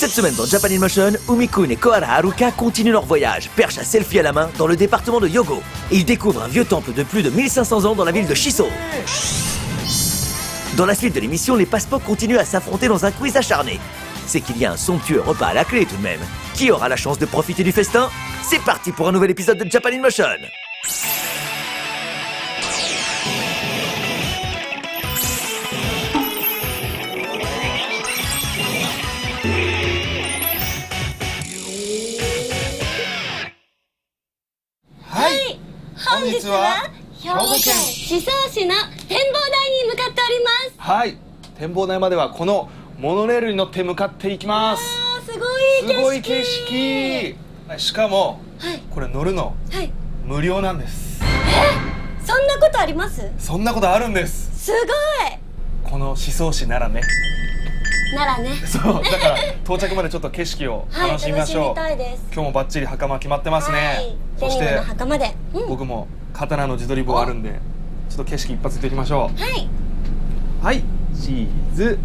Cette semaine dans Japan in Motion, Umi-kun et Kohara Haruka continuent leur voyage, perche à selfie à la main, dans le département de Hyogo. Et ils découvrent un vieux temple de plus de 1500 ans dans la ville de Shiso. Dans la suite de l'émission, les passeports continuent à s'affronter dans un quiz acharné. C'est qu'il y a un somptueux repas à la clé tout de même. Qui aura la chance de profiter du festin? C'est parti pour un nouvel épisode de Japan in Motion. Hi. 本日は兵庫県宍粟市の展望台に向かっております。はい、展望台まではこのモノレールに乗って向かっていきます。すごい景色。景色。しかも、これ乗るの、無料なんです。そんなことあります？そんなことあるんです。すごい。この宍粟市ならね。ならね。そう、だから到着までちょっと景色を楽しみましょう。楽しみたいです。今日もバッチリ袴決まってますね。そしてデニムの袴で、僕も刀の自撮り棒あるんで、ちょっと景色一発でいきましょう。はい、チーズ。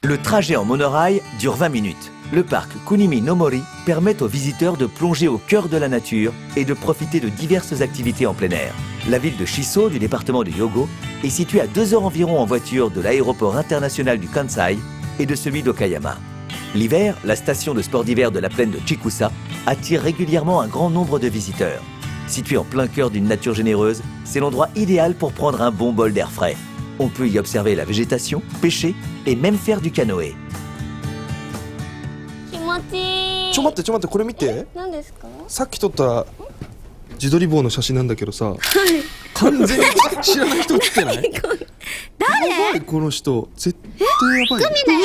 Le trajet en monorail dure 20 minutes. Le parc Kunimi no Mori permet aux visiteurs de plonger au cœur de la nature et de profiter de diverses activités en plein air. La ville de Shiso, du département de Hyogo, est située à 2 heures environ en voiture de l'aéroport international du Kansai et de celui d'Okayama. L'hiver, la station de sport d'hiver de la plaine de Chikusa attire régulièrement un grand nombre de visiteurs. Situé en plein cœur d'une nature généreuse, c'est l'endroit idéal pour prendre un bon bol d'air frais. On peut y observer la végétation, pêcher et même faire du canoë. 気持ちいい。ちょ待ってこれ見て。何ですか？さっき撮った自撮り棒の写真なんだけどさ、完全に知らない人写ってない？誰？やばいこの人、絶対やばい。グミだよ。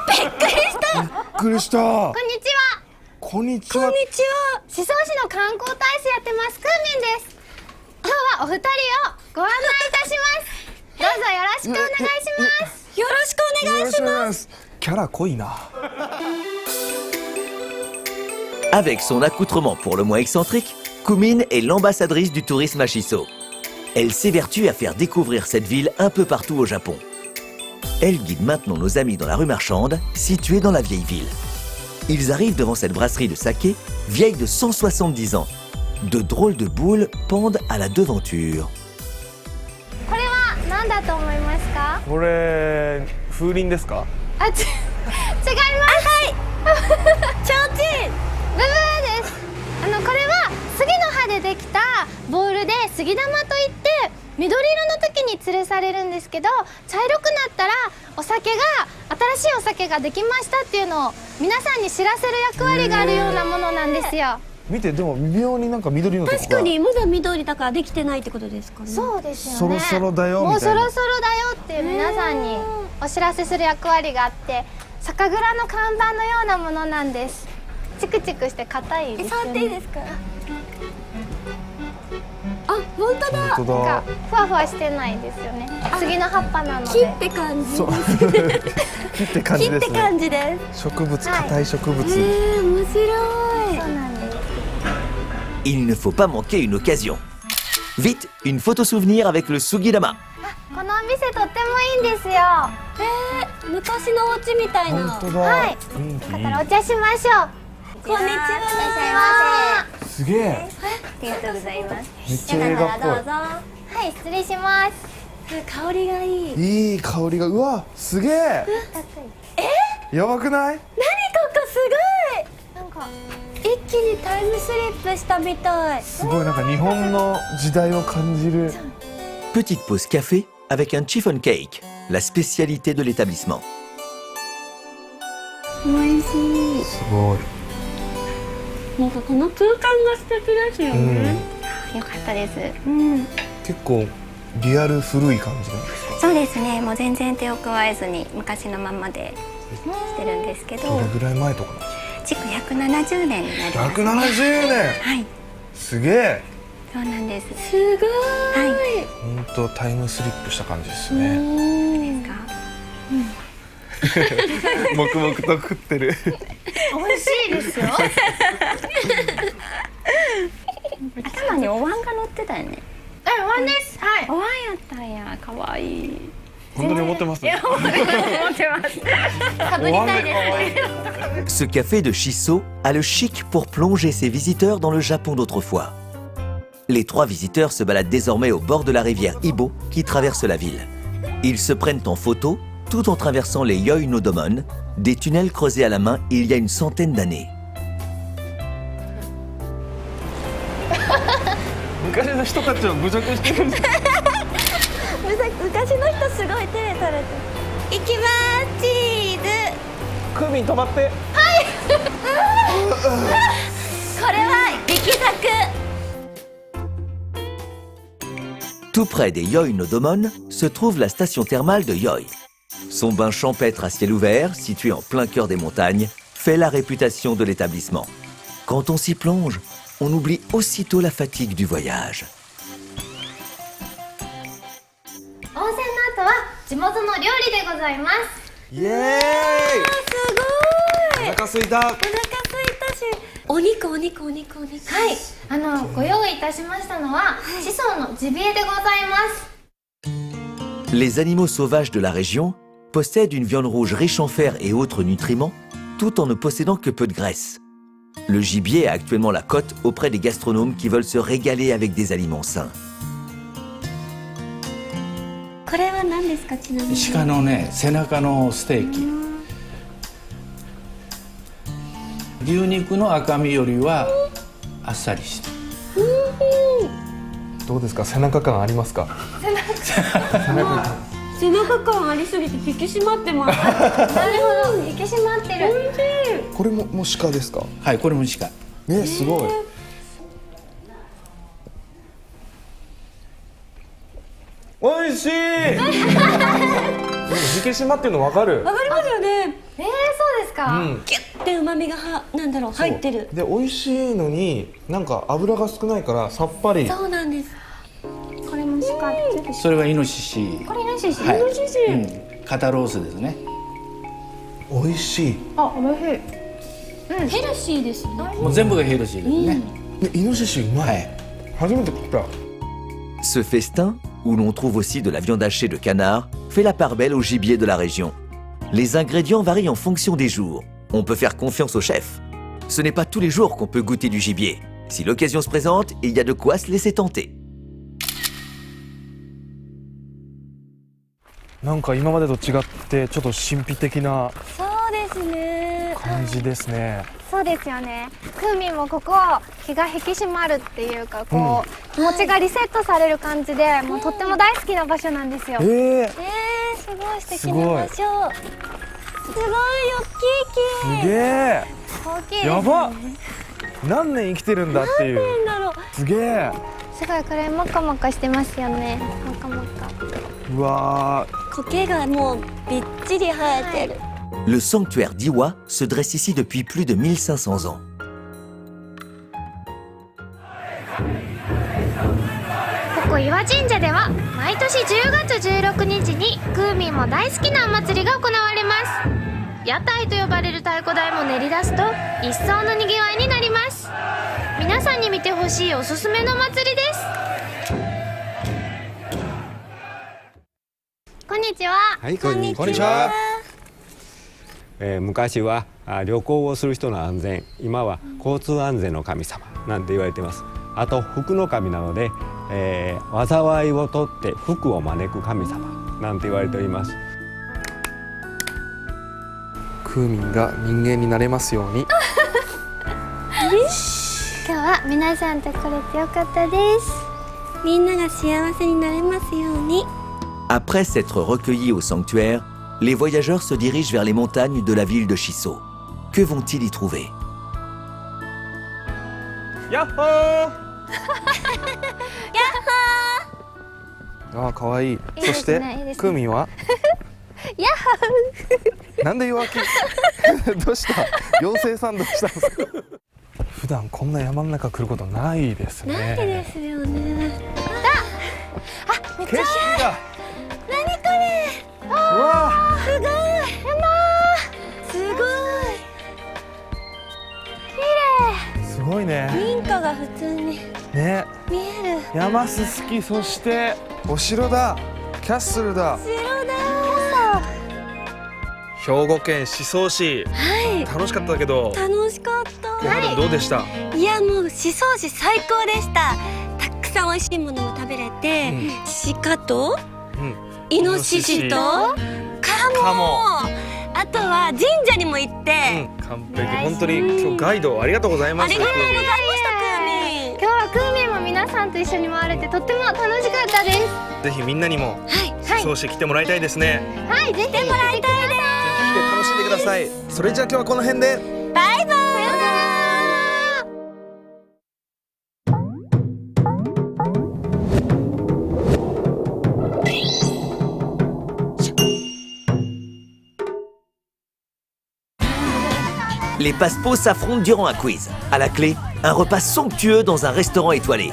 びっくりした。びっくりした。こんにちは。こんにちは。こんにちは。宍粟市の観光大使やってますクーミンです。今日はお二人をご案内いたします。どうぞよろしくお願いします。よろしくお願いします。キャラ濃いな。Avec son accoutrement pour le moins excentrique, Kumin est l'ambassadrice du tourisme à Shiso. Elle s'évertue à faire découvrir cette ville un peu partout au Japon. Elle guide maintenant nos amis dans la rue marchande, située dans la vieille ville. Ils arrivent devant cette brasserie de saké, vieille de 170 ans. De drôles de boules pendent à la devanture. これは何だと思いますか？これ風鈴ですか？違います。ちょうちん。ブブーです。これは杉の葉でできたボールで杉玉といって緑色の時に吊るされるんですけど、茶色くなったら新しいお酒ができましたっていうのを皆さんに知らせる役割があるようなものなんですよ。見て、でも微妙になんか緑のとこが。確かにまだ緑だからできてないってことですかね。そうですよね。そろそろだよみたいな。もうそろそろだよっていう皆さんにお知らせする役割があって、酒蔵の看板のようなものなんです。チクチクして硬いですよね。触っていいですか？あ、本当だ。本当だ。なんかふわふわしてないですよね。杉の葉っぱなので。木って感じ。木って感じですね。木って感じです。植物、硬い植物。面白い。そうなんです。Il ne faut pas manquer une occasion. Vite, une photo souvenir avec le Sugidama. このお店とってもいいんですよ。昔のお家みたいな。本当だ。はい雰囲気いい。だからお茶しましょう。こんにちは。いらっしゃいますげえ。せ。ありがとうございます。めっちゃ映画っぽい。どうぞ。はい、失礼します。香りがいい。いい香りが、うわ、すげえ。やばくない？何ここすごい。なんか一気にタイムスリップしたみたい。すごい、なんか日本の時代を感じる。Petite pause café avec un chiffon cake, la spécialité de l'établissement. 美味しい。すごい。なんかこの空間が素敵ですよね。よかったです。結構リアル古い感じなんですか？そうですね、もう全然手を加えずに昔のままでしてるんですけど、どれぐらい前とかなんですか？築170年になります。 170年。はい、すげえ。そうなんです。すごい。はい。本当タイムスリップした感じですね。ですか。黙々と食ってる。美味しいですよ。頭にお椀が乗ってたよね。お椀です。はい。お椀やったんや、可愛い。本当に思ってます。思ってますかぶりたいです Ce café de Shiso a le chic pour plonger ses visiteurs dans le Japon d'autrefois. Les 3 visiteurs se baladent désormais au bord de la rivière Ibo qui traverse la ville. Ils se prennent en photo tout en traversant les Yoi no Domon, des tunnels creusés à la main il y a une centaine d'années. 昔の人たちを侮辱してるんです。昔の人すごい手で取れてる。いきまーす、チーズ。クーミン止まって。これは力作。Tout près des Yoi no Domon se trouve la station thermale de Yoi. Son bain champêtre à ciel ouvert, situé en plein cœur des montagnes, fait la réputation de l'établissement. Quand on s'y plonge, on oublie aussitôt la fatigue du voyage. 温泉の後は地元の料理でございます。イエーイ。すごい。お腹すいた。お腹すいたし。お肉。はい、ご用意いたしましたのは子孫のジビエでございます。 Les animaux sauvages de la région possèdent une viande rouge riche en fer et autres nutriments, tout en ne possédant que peu de graisse. Le gibier a actuellement la cote auprès des gastronomes qui veulent se régaler avec des aliments sains. これは何ですか、ちなみに。鹿のね、背中のステーキ。牛肉の赤身よりはあっさりして。どうですか、背中感ありますか。背中感ありすぎて引き締まってます。なるほど、引き締まってる。これも鹿ですか？はい、これも鹿。ね、すごい。おいしい。でも引き締まってるの分かる。わかりますよね。そうですか。キュッて旨味がなんだろう、入ってる。で、美味しいのになんか油が少ないからさっぱり。そうなんです。これも鹿。それはイノシシ。これイノシシ。はい、肩ロースですね。美味しい。あ、美味しい。ヘルシーですね。もう全部がヘルシーですね。イノシシうまい。はい。初めて食った。 Ce festin, où l'on trouve aussi de la viande hachée de canard, fait la part belle au gibier de la région. Les ingrédients varient en fonction des jours. On peut faire confiance au chef. Ce n'est pas tous les jours qu'on peut goûter du gibier. Si l'occasion se présente, il y a de quoi se laisser tenter. なんか今までと違ってちょっと神秘的なそうですね。感じですね。そうですよね。クーミンもここ気が引き締まるっていうか、こう、気持ちがリセットされる感じで、もうとっても大好きな場所なんですよ。すごい素敵な場所。すごい大きい木。すげえ。大きいですね。やば。何年生きてるんだっていう。なんだろう。すげえ。すごい、これモコモコしてますよね。モコモコ。うわ苔がもうびっちり生えてる。Le sanctuaire d'Iwa se dresse ici depuis plus de 1500 ans. ここ岩神社では毎年10月16日にクーミンも大好きなお祭りが行われます。屋台と呼ばれる太鼓台も練り出すと一層のにぎわいになります。皆さんに見てほしいおすすめの祭りです。こんにちは。はい、こんにちこんにちは。昔は旅行をする人の安全、今は交通安全の神様なんて言われてます。あと福の神なので、災いを取って福を招く神様なんて言われております。クーミンが人間になれますように。今日は皆さんと来れてよかったです。みんなが幸せになれますように。Après s'être recueillis au sanctuaire, les voyageurs se dirigent vers les montagnes de la ville de Shiso. Que vont-ils y trouver? やっほー。ああ、かわいい。いいですねそしていいですねクーミンはやっなんで弱気どうした妖精さんどうしたんですか普段こんな山の中来ることないですね。ないですよね。景色が何これ。うわすごい。すごい。すごいね。民家が普通にね、見える。山すすき、そしてお城だ、キャッスルだ。城だ。兵庫県宍粟市、楽しかったけど、楽しかった小春どうでした？いやもう宍粟市最高でした。たくさん美味しいものも食べれて、鹿と、イノシシとカモ、あとは神社にも行って、完璧。本当に今日ガイドありがとうございました。ありがとうございましたクーミン。今日はクーミンも皆さんと一緒に回れてとっても楽しかったです。ぜひみんなにも宍粟市来てもらいたいですね。はい、ぜひ来てもらいたいです。来て楽しんでください。それじゃあ今日はこの辺で。バイバイ。Les Passepots s'affrontent durant un quiz. À la clé, un repas somptueux dans un restaurant étoilé.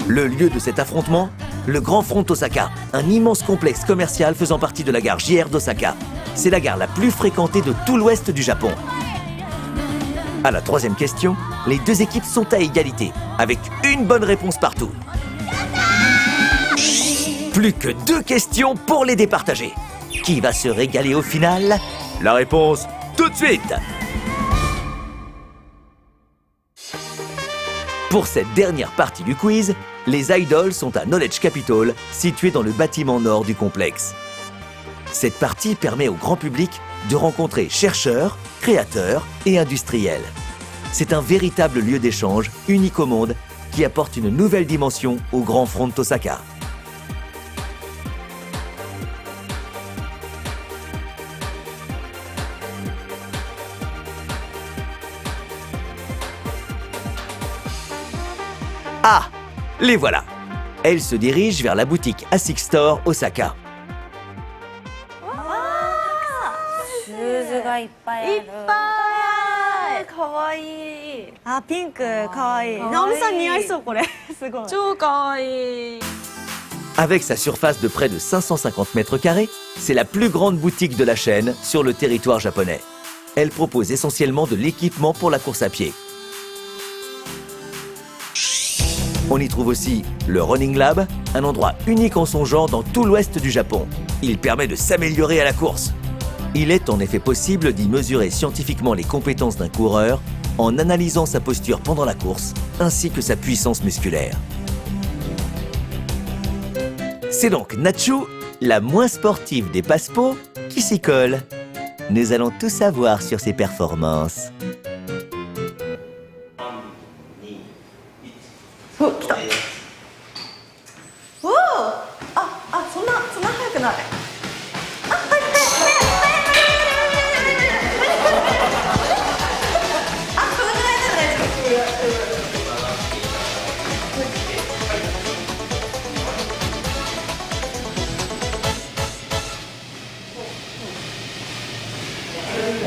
Le lieu de cet affrontement, le Grand Front Osaka, un immense complexe commercial faisant partie de la gare JR d'Osaka. C'est la gare la plus fréquentée de tout l'ouest du Japon. À la troisième question, les deux équipes sont à égalité, avec une bonne réponse partout. Plus que 2 questions pour les départager. Qui va se régaler au final? La réponse tout de suite. Pour cette dernière partie du quiz, les idols sont à Knowledge Capitol, situé dans le bâtiment nord du complexe. Cette partie permet au grand public de rencontrer chercheurs, créateurs et industriels. C'est un véritable lieu d'échange, unique au monde, qui apporte une nouvelle dimension au Grand Front Osaka. Ah, les voilà. Elles se dirigent vers la boutique ASIC Store Osaka. シューズがいっぱいある。いっぱい。可愛い。あ、ピンク可愛い。ナオミさん似合いそうこれ。すごい。超可愛い。 Avec sa surface de près de 550 mètres carrés, c'est la plus grande boutique de la chaîne sur le territoire japonais. Elle propose essentiellement de l'équipement pour la course à pied. On y trouve aussi le Running Lab, un endroit unique en son genre dans tout l'ouest du Japon. Il permet de s'améliorer à la course. Il est en effet possible d'y mesurer scientifiquement les compétences d'un coureur en analysant sa posture pendant la course, ainsi que sa puissance musculaire. C'est donc Natsu, la moins sportive des Passepots, qui s'y colle. Nous allons tout savoir sur ses performances. お、来た。おお、そんな速くない。このぐらいなら大丈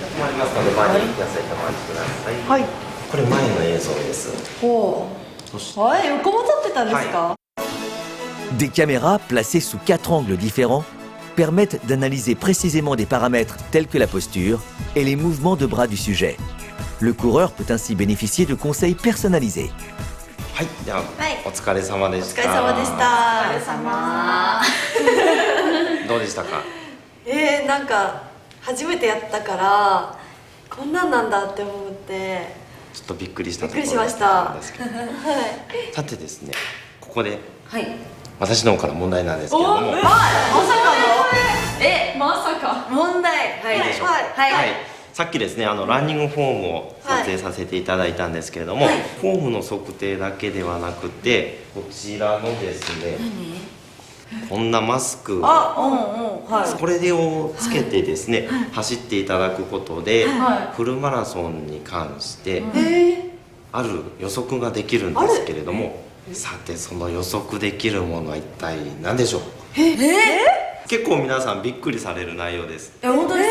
止まりますので、前に野菜たまりください。はい。これ前の映像です。ほう。横も撮ってたんですか？ Des caméras placées sous 4 angles différents permettent d'analyser précisément des paramètres tels que la posture et les mouvements de bras du sujet. Le coureur peut ainsi bénéficier de conseils personnalisés. はい、では、お疲れ様でした。お疲れ様でした。お疲れ様。どうでしたか？なんか初めてやったからこんなんなんだって思って。 ちょっとびっくりしたところだったんですけど、さてですね、ここで私の方から問題なんですけれども、まさかのまさか問題はい、さっきですね、ランニングフォームを撮影させていただいたんですけれども、フォームの測定だけではなくて、こちらのですね、こんなマスク、これをつけてですね、走っていただくことで、フルマラソンに関してある予測ができるんですけれども、さてその予測できるものは一体何でしょう？結構皆さんびっくりされる内容です。本当です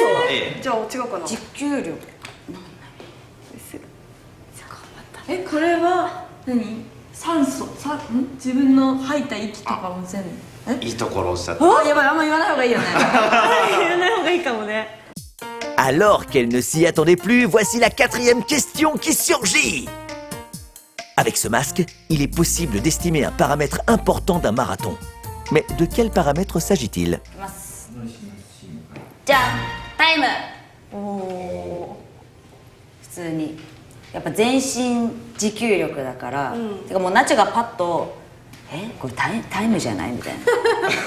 か？じゃあ違うかな。持久力。これは何？酸素、自分の吐いた息とかも全部。 いいところをおっしゃって。やばい、あんま言わない方がいいよね。言わない方がいいかもね。 Alors qu'elle ne s'y attendait plus, voici la 4e question qui surgit. Avec ce masque, il est possible d'estimer un paramètre important d'un marathon. Mais de quels paramètres s'agit-il? じゃんタイム。おお。普通にやっぱ全身持久力だから、てかもうナチュがパッとこれタイムじゃないみたいな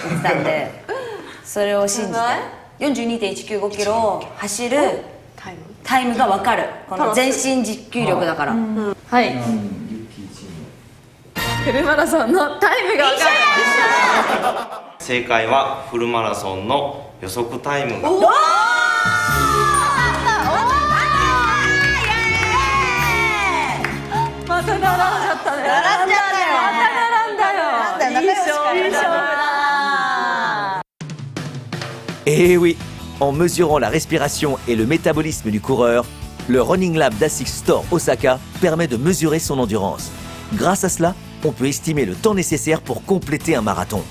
言ってたんで、それを信じて 42.195 キロを走るタイムが分かる。この全身持久力だから。はい。フルマラソンのタイムが分かる。正解はフルマラソンの予測タイムがまた並んじゃったね。並んじゃったよ。また並んだよ。いい勝負だ。Eh oui, en mesurant la respiration et le métabolisme du coureur, le Running Lab d'Asics Store Osaka permet de mesurer son endurance. Grâce à cela, on peut estimer le temps nécessaire pour compléter un marathon.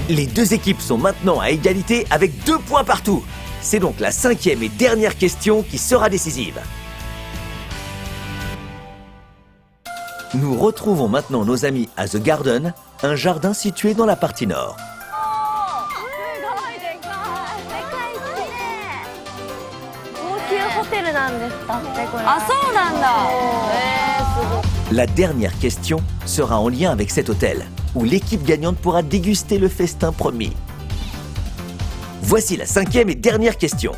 Les deux équipes sont maintenant à égalité avec 2 points partout. C'est donc la 5e et dernière question qui sera décisive. Nous retrouvons maintenant nos amis à The Garden, un jardin situé dans la partie nord. ホテルなんですだってこれ。あ、そうなんだ。すごい。 La dernière question sera en lien avec cet hôtel, où l'équipe gagnante pourra déguster le festin promis. Voici la 5e et dernière question.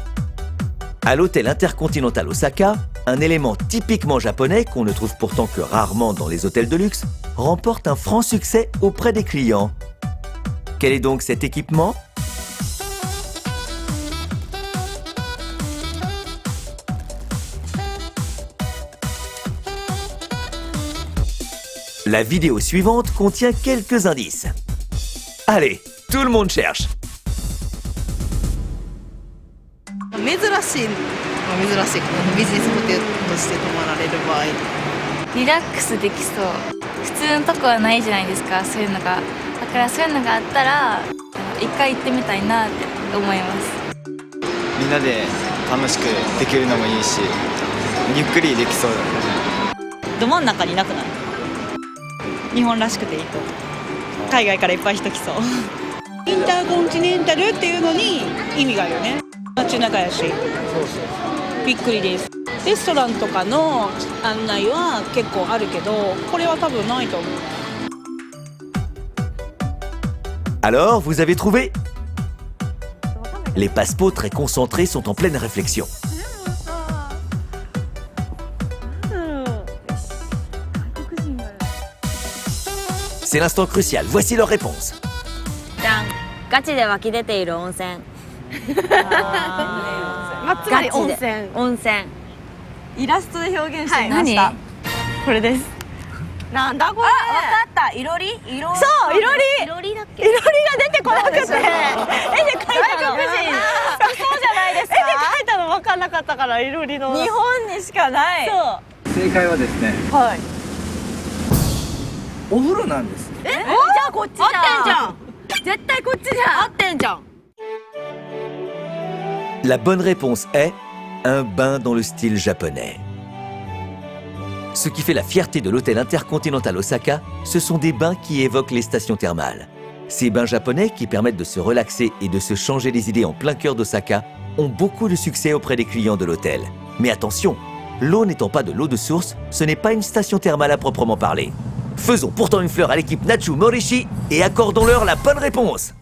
À l'hôtel Intercontinental Osaka, un élément typiquement japonais qu'on ne trouve pourtant que rarement dans les hôtels de luxe remporte un franc succès auprès des clients. Quel est donc cet équipement ? La vidéo suivante contient quelques indices. Allez, tout le monde cherche. 珍しいビジネスホテルとして泊まられる場合リラックスできそう。普通のとこはないじゃないですか、そういうのが。だからそういうのがあったら一回行ってみたいなって思います。みんなで楽しくできるのもいいし、ゆっくりできそうだね。ど真ん中にいなくない？日本らしくていいと。海外からいっぱい人来そう。インターコンチネンタルっていうのに意味があるよね。街中やし。びっくりです。レストランとかの案内は結構あるけど、これは多分ないと思う。Alors, vous avez trouvé? Les passepots très concentrés sont en pleine réflexion. C'est l'instant crucial, voici leur réponse. じゃん、ガチで湧き出ている温泉。つまり温泉。温泉。イラストで表現してみました。これです。なんだこれ。あ、わかった。いろり？そう、いろり。いろりだっけ？いろりが出てこなくて。絵で描いたの。外国人。そうじゃないですか。絵で描いたの分かんなかったからいろりの。日本にしかない。そう。正解はですね、はい。お風呂なんです。じゃあこっちじゃん。合ってんじゃん。絶対こっちじゃん。合ってんじゃん。La bonne réponse est un bain dans le style japonais. Ce qui fait la fierté de l'hôtel Intercontinental Osaka, ce sont des bains qui évoquent les stations thermales. Ces bains japonais qui permettent de se relaxer et de se changer les idées en plein cœur d'Osaka ont beaucoup de succès auprès des clients de l'hôtel. Mais attention, l'eau n'étant pas de l'eau de source, ce n'est pas une station thermale à proprement parler. Faisons pourtant une fleur à l'équipe Nachu Morishi et accordons-leur la bonne réponse.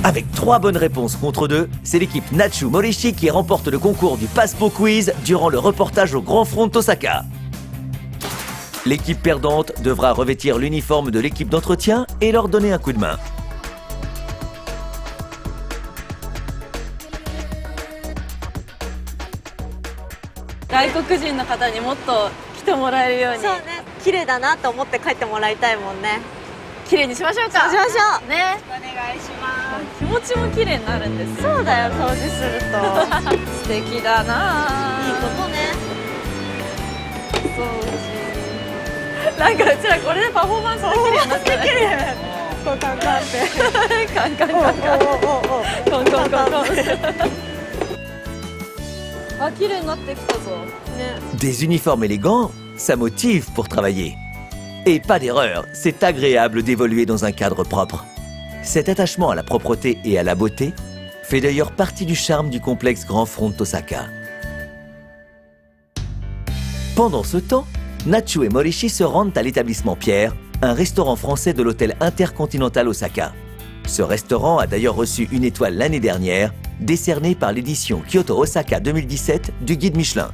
Avec 3 bonnes réponses contre 2, c'est l'équipe Nachu Morishi qui remporte le concours du Passepo Quiz durant le reportage au Grand Front d'Osaka. L'équipe perdante devra revêtir l'uniforme de l'équipe d'entretien et leur donner un coup de main. 外国人の方にもっと来てもらえるように。そうね。綺麗だなと思って帰ってもらいたいもんね。綺麗にしましょうか。そうしましょう。ね。お願いします。気持ちも綺麗になるんですよ。そうだよ。掃除すると。素敵だな。いいことね。掃除。なんかうちらこれでパフォーマンスできるようになったね。こうカンカンってカンカンカンカンコンコンコンコンあ、綺麗になってきたぞね。 Des uniformes élégants, ça motive pour travailler. Et pas d'erreur, c'est agréable d'évoluer dans un cadre propre. Cet attachement à la propreté et à la beauté fait d'ailleurs partie du charme du complexe Grand Front Osaka. Pendant ce temps, Nacho et Morishi se rendent à l'établissement Pierre, un restaurant français de l'hôtel Intercontinental Osaka. Ce restaurant a d'ailleurs reçu une étoile l'année dernière, décernée par l'édition Kyoto Osaka 2017 du guide Michelin.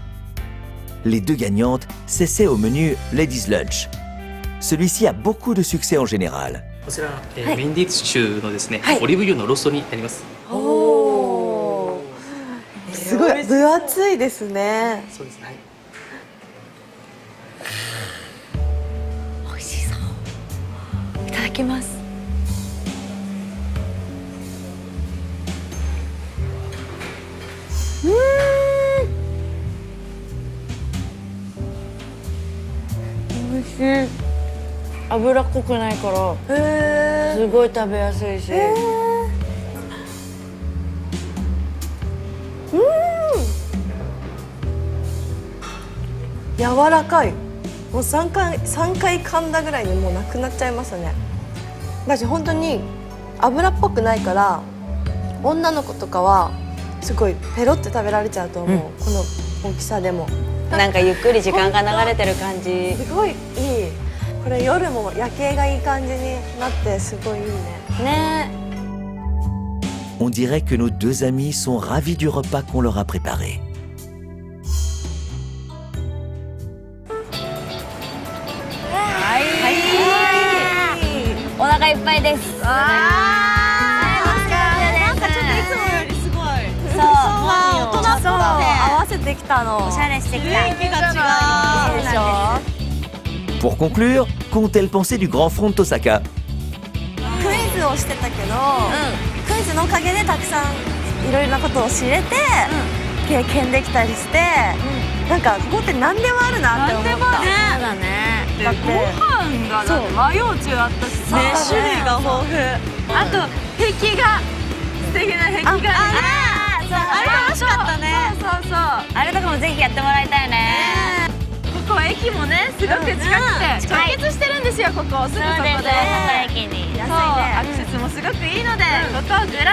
Les deux gagnantes s'essaient au menu Ladies Lunch. Celui-ci a beaucoup de succès en général. こちら、メインディッシュのですね、オリーブ牛のローストになります。おお、すごい分厚いですね。そうですね。はい。美味しそう。いただきます。美味しい。脂っこくないからすごい食べやすいし、柔らかい。もう3回噛んだぐらいにもうなくなっちゃいますね。だし本当に脂っぽくないから女の子とかはすごいペロって食べられちゃうと思う、この大きさでも。なんかゆっくり時間が流れてる感じ。すごいいい。これ夜も夜景がいい感じになってすごいいいね。ね。On dirait que nos deux amis sont ravis du repas qu'on leur a préparé. お腹いっぱいです。なんかちょっといつもよりすごい。そう、大人っぽくて合わせてきたの。おしゃれしてきた。雰囲気が違う。でしょ。Pour conclure, qu'ont-elles pensé du Grand Front Osaka? クイズをしてたけど、クイズのおかげでたくさんいろいろなことを知れて、経験できたりして、なんかここって何でもあるなって思った。そうだね。だってご飯がだって和洋中あったしさ、種類が豊富。あと壁が素敵な壁画ね。あれ楽しかったね。そうそうそう。あれとかもぜひやってもらいたいね。ここ駅もねすごく近くて直結してるんですよ。ここすぐそこで。駅に。そうアクセスもすごくいいので、ここをぐら